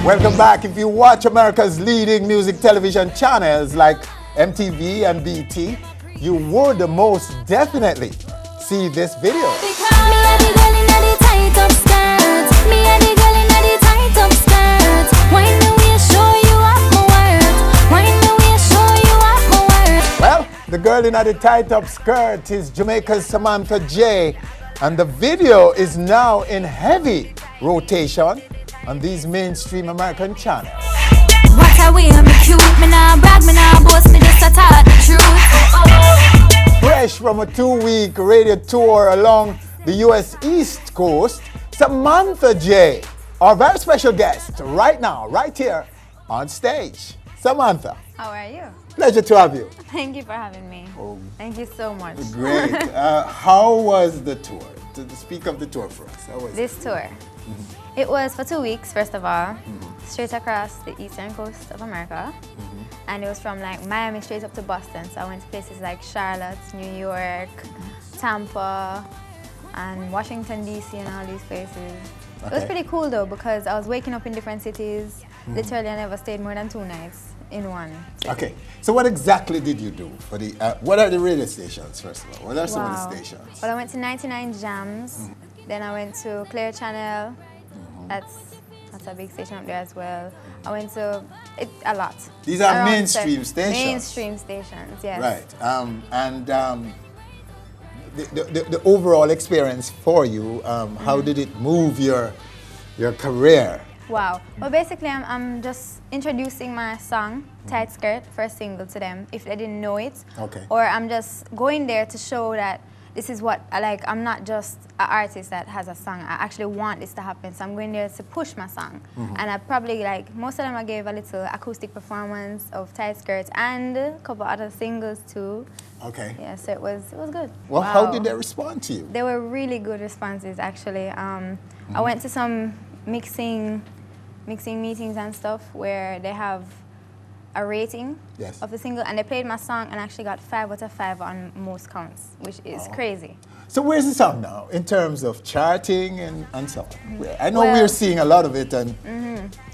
Welcome back. If you watch America's leading music television channels like MTV and BT, you would most definitely see this video. Well, the girl in the tight-up skirt is Jamaica's Samantha J, and the video is now in heavy rotation on these mainstream American channels. What are we? I'm cute, me nah brag, me nah boast, me just a tell the truth. Fresh from a 2-week radio tour along the U.S. East Coast, Samantha J, our very special guest right now, right here on stage. Samantha. How are you? Pleasure to have you. Thank you for having me. Thank you so much. Great. How was the tour? To speak of the tour for us. How was This tour. It was for 2 weeks, first of all, straight across the eastern coast of America. And it was from like Miami straight up to Boston. So I went to places like Charlotte, New York, Tampa, and Washington, D.C. and all these places. It was pretty cool though because I was waking up in different cities. Literally, I never stayed more than 2 nights in one city. Okay, so what exactly did you do for the, what are the radio stations, first of all? What are some of the stations? Well, I went to 99 Jams, then I went to Clear Channel, that's a big station up there as well. I went to, a lot. These are mainstream stations? Mainstream stations, yes. Right, the overall experience for you, how did it move your career? Wow. Well, basically, I'm just introducing my song, Tight Skirt, first single to them, if they didn't know it. Okay. Or I'm just going there to show that this is what I like. I'm not just an artist that has a song. I actually want this to happen. So I'm going there to push my song. And I probably, like, most of them I gave a little acoustic performance of Tight Skirt and a couple other singles too. Okay. Yeah, so it was good. Well, how did they respond to you? They were really good responses, actually. I went to some mixing meetings and stuff where they have a rating of the single, and they played my song and actually got 5 out of 5 on most counts, which is crazy. So where's the song now in terms of charting and so on? I know we're seeing a lot of it on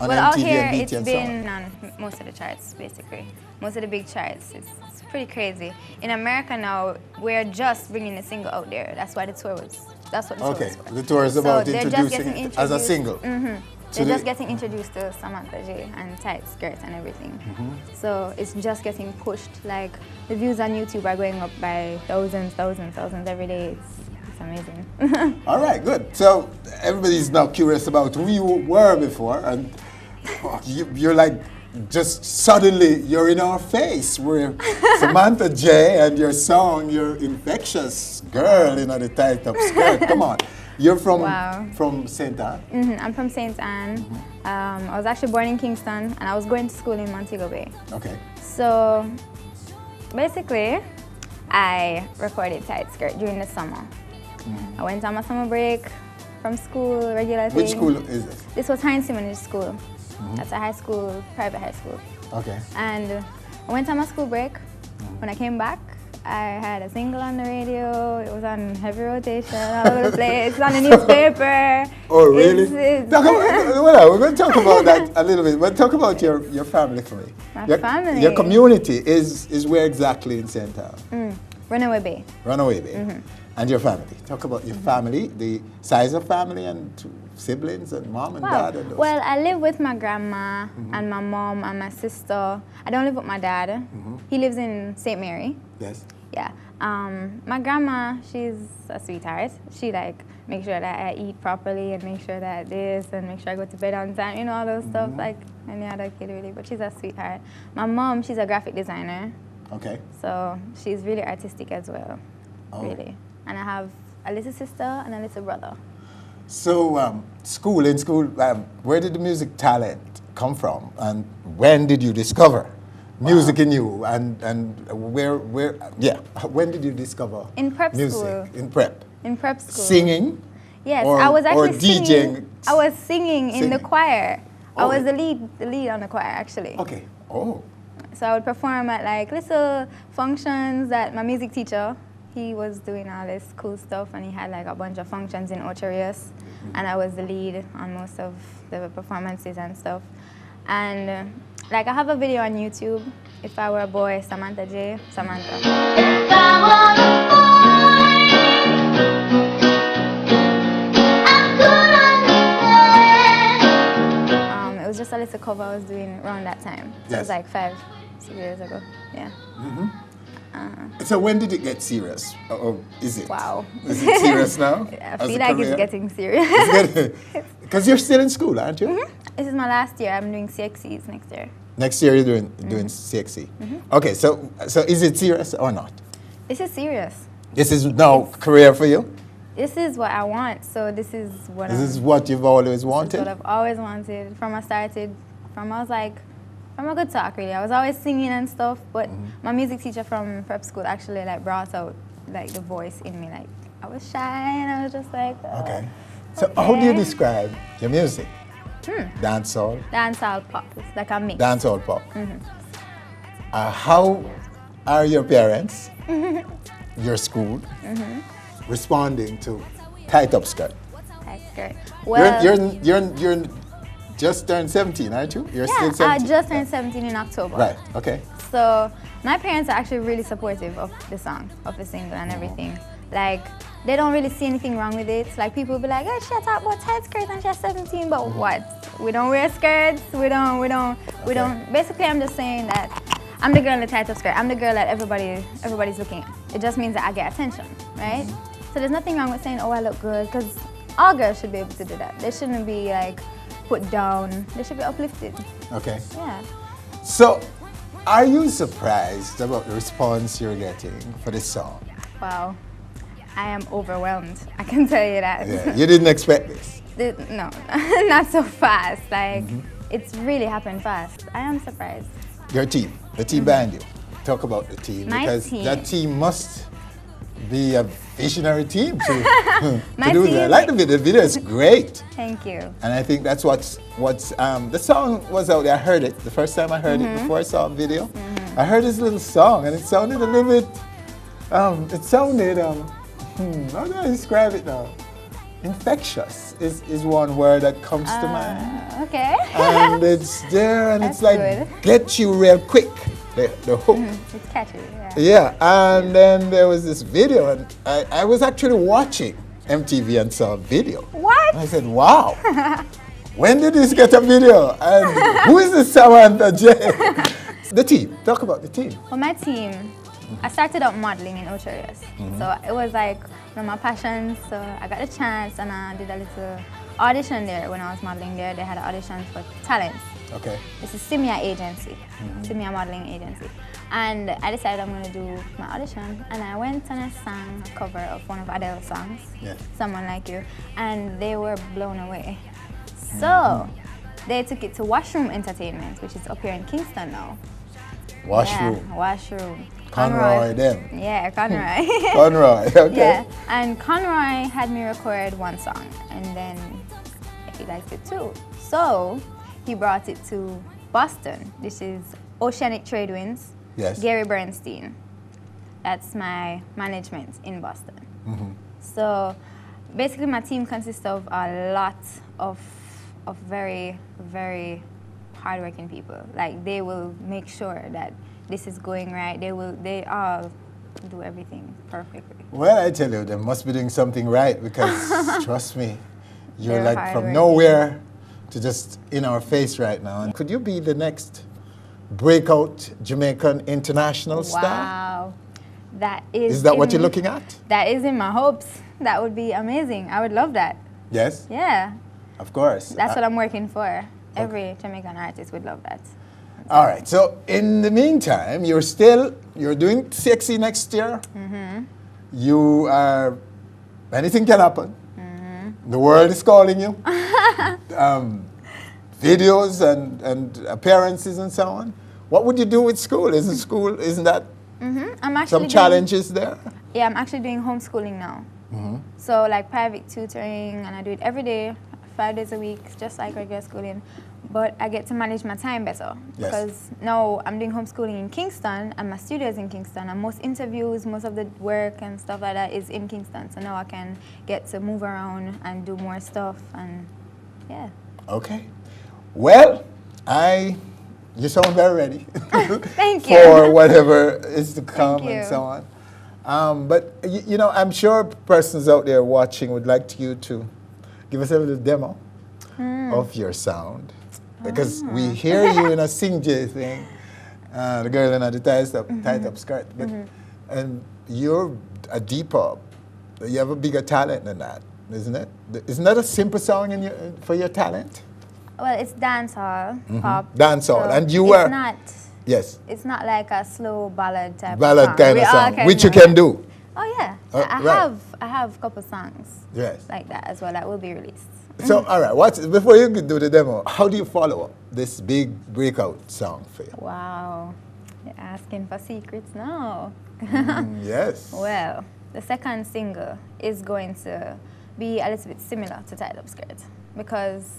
well, MTV out here and BT it's and so been on. on most of the charts, basically. Most of the big charts. It's pretty crazy. In America now, we're just bringing the single out there. That's why the tour was. That's what the tour was for. The tour is about they're just introducing getting it as a single. They're just getting introduced to Samantha J and Tight Skirt and everything. So it's just getting pushed. Like the views on YouTube are going up by thousands every day. It's amazing. All right, good. So everybody's now curious about who you were before, and you're like, just suddenly you're in our face. We're Samantha J and your song, your infectious girl in the tight up skirt. Come on. You're from St. Anne? I'm from St. Anne. I was actually born in Kingston and I was going to school in Montego Bay. Okay. So basically, I recorded Tight Skirt during the summer. I went on my summer break from school, regular thing. Which school is this? This was Heinz Simmons School. That's a high school, private high school. Okay. And I went on my school break. When I came back, I had a single on the radio. It was on heavy rotation all over the place. It's on the newspaper. Oh, really? We're going to talk about that a little bit. But talk about your family for me. My family? Your community is where exactly in St. Anne? Runaway Bay. Runaway Bay. And your family. Talk about your family, the size of family, and siblings, and mom and dad. And those. Well, I live with my grandma and my mom and my sister. I don't live with my dad. He lives in St. Mary. Yes. Yeah. My grandma, she's a sweetheart. She like make sure that I eat properly and make sure that this and make sure I go to bed on time, you know, all those stuff like any other kid really, but she's a sweetheart. My mom, she's a graphic designer. Okay. So she's really artistic as well, really. And I have a little sister and a little brother. So in school, where did the music talent come from? And when did you discover music in you? And when did you discover in prep music? School. In prep? In prep school. Singing? Yes, or, I was actually or DJing? singing. I was singing in the choir. I was the lead on the choir, actually. Okay. Oh. So I would perform at like little functions that my music teacher, he was doing all this cool stuff, and he had like a bunch of functions in Ocho Rios, and I was the lead on most of the performances and stuff. And like I have a video on YouTube, If I Were a Boy, Samantha J, Samantha. If I were a boy, I could understand. It was just a little cover I was doing around that time. So it was like 5-6 years ago. Yeah. So when did it get serious? Or is it? Wow. Is it serious now? I feel like it's getting serious. Because you're still in school, aren't you? This is my last year. I'm doing CXCs next year. Next year you're doing CXC. Okay, so is it serious or not? This is serious. This is now career for you? This is what I want. So this is what This is what you've always wanted? This is what I've always wanted. From I was like, from a good talk really. I was always singing and stuff, but my music teacher from prep school actually like brought out like the voice in me. Like I was shy and I was just like, okay. So how do you describe your music? Dancehall? Dancehall pop. It's like a mix. Dancehall pop. How are your parents, your school, responding to Tight Up Skirt? Tight skirt. Well, you're just turned 17, aren't you? You're still 17. I just turned 17 in October. Right, okay. So my parents are actually really supportive of the song, of the single and everything. Like, they don't really see anything wrong with it. Like, people will be like, hey, she talk about tight skirts and she's 17, but what? We don't wear skirts, we don't. Basically, I'm just saying that I'm the girl in the tight up skirt. I'm the girl that everybody's looking at. It just means that I get attention, right? So there's nothing wrong with saying, oh, I look good, because all girls should be able to do that. They shouldn't be like put down. They should be uplifted. Okay. Yeah. So, are you surprised about the response you're getting for this song? Wow. I am overwhelmed. I can tell you that. Yeah. You didn't expect this? No, not so fast. Like, it's really happened fast. I am surprised. Your team, the team behind you. Talk about the team. My because team. that team must be a visionary team to My do team. that. I like the video. The video is great. Thank you. And I think that's what's the song was out there. I heard it the first time I heard it before I saw the video. I heard this little song and it sounded a little bit. How do I describe it now? Infectious is one word that comes to mind. Okay. And it's there and it's like good. get you real quick. The hook. It's catchy. Yeah, and then there was this video, and I was actually watching MTV and saw a video. What? And I said, wow, when did this get a video? And who is this Samantha J? The team, talk about the team. Well, my team, I started out modeling in Ocho Rios. So it was like one of my passions, so I got a chance and I did a little audition there when I was modeling there. They had an audition for talents. Okay. It's a Simia agency, Simia modeling agency. And I decided I'm going to do my audition. And I went and I sang a cover of one of Adele's songs, Someone Like You, and they were blown away. So they took it to Washroom Entertainment, which is up here in Kingston now. Washroom. Yeah, Washroom. Conroy them. Yeah, Conroy. Conroy, okay. Yeah, and Conroy had me record one song, and then he liked it too. So he brought it to Boston. This is Oceanic Trade Winds. Yes. Gary Bernstein. That's my management in Boston. So basically my team consists of a lot of very, very hardworking people. Like, they will make sure that this is going right. They all do everything perfectly. Well, I tell you, they must be doing something right because, trust me, you're They're like from hardworking. nowhere to just in our face right now. And could you be the next breakout Jamaican international star? Wow. That is. Is that what you're looking at? That is in my hopes. That would be amazing. I would love that. Yes? Yeah. Of course. That's what I'm working for. Every Jamaican artist would love that. All right. So in the meantime, you're doing sexy next year. You are, anything can happen. The world is calling you. Videos and appearances and so on. What would you do with school? Isn't that I'm actually some challenges there? Yeah, I'm actually doing homeschooling now. So like private tutoring, and I do it every day 5 days a week, just like regular schooling. But I get to manage my time better because now I'm doing homeschooling in Kingston and my studio is in Kingston, and most interviews, most of the work and stuff like that is in Kingston. So now I can get to move around and do more stuff, and yeah. Okay. Well, you sound very ready. Thank you. For whatever is to come Thank and you. so on. But you know, I'm sure persons out there watching would like you to give us a little demo of your sound. Because we hear you in a Sing J thing, the girl in the tied up skirt. But, and you're a D-pop. You have a bigger talent than that, isn't it? Isn't that a simple song for your talent? Well, it's dancehall, pop. Dancehall. So And you were... It's not. Yes. It's not like a slow ballad type Ballad of song. kind of We all song, can which you do can it. do. Oh yeah, right. I have a couple songs Yes. like that as well that will be released. So, all right, before you can do the demo, how do you follow up this big breakout song for you? Wow, you're asking for secrets now. Yes. Well, the second single is going to be a little bit similar to Tied Up Skirt because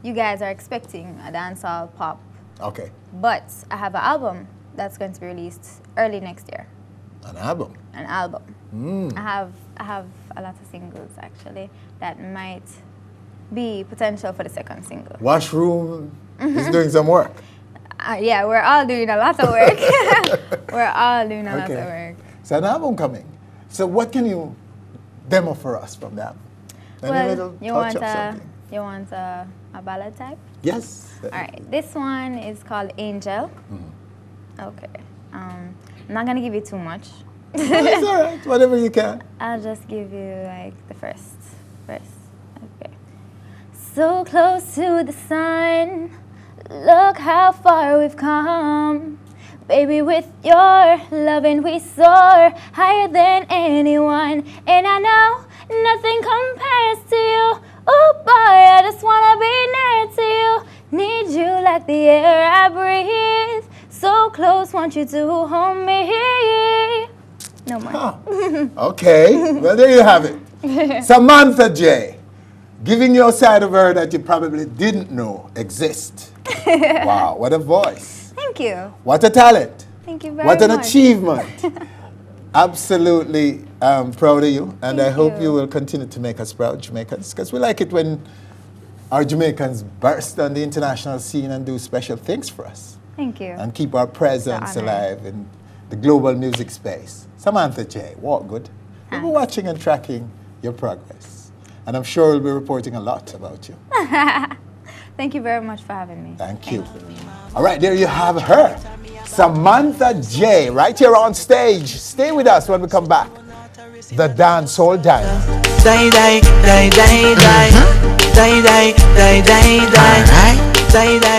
you guys are expecting a dancehall pop. Okay. But I have an album that's going to be released early next year. An album? An album. I have a lot of singles actually that might be potential for the second single. Washroom is doing some work. Yeah, we're all doing a lot of work. We're all doing a lot of work. So an album coming. So what can you demo for us from that? Well, you want a ballad type? Yes. All right, this one is called Angel. Okay. I'm not gonna give you too much. It's all right, whatever you can. I'll just give you like the first verse. Okay. So close to the sun, look how far we've come. Baby, with your loving we soar higher than anyone. And I know nothing compares to you. Oh boy, I just wanna be near to you. Need you like the air I breathe. So close, want you to hold me. No more. Huh. Okay, well there you have it. Samantha J, giving you a side of her that you probably didn't know exist. Wow, what a voice. Thank you. What a talent. Thank you very much. What an achievement. Absolutely proud of you, and I hope you will continue to make us proud, Jamaicans, because we like it when our Jamaicans burst on the international scene and do special things for us. Thank you. And keep our presence alive in the global music space. Samantha J, walk good. We'll be watching and tracking your progress. And I'm sure we'll be reporting a lot about you. Thank you very much for having me. Thank you. All right, there you have her. Samantha J, right here on stage. Stay with us when we come back. The Dancehall Diary. Die, die, die, die, die. Die, die, die, die, die. Die, die.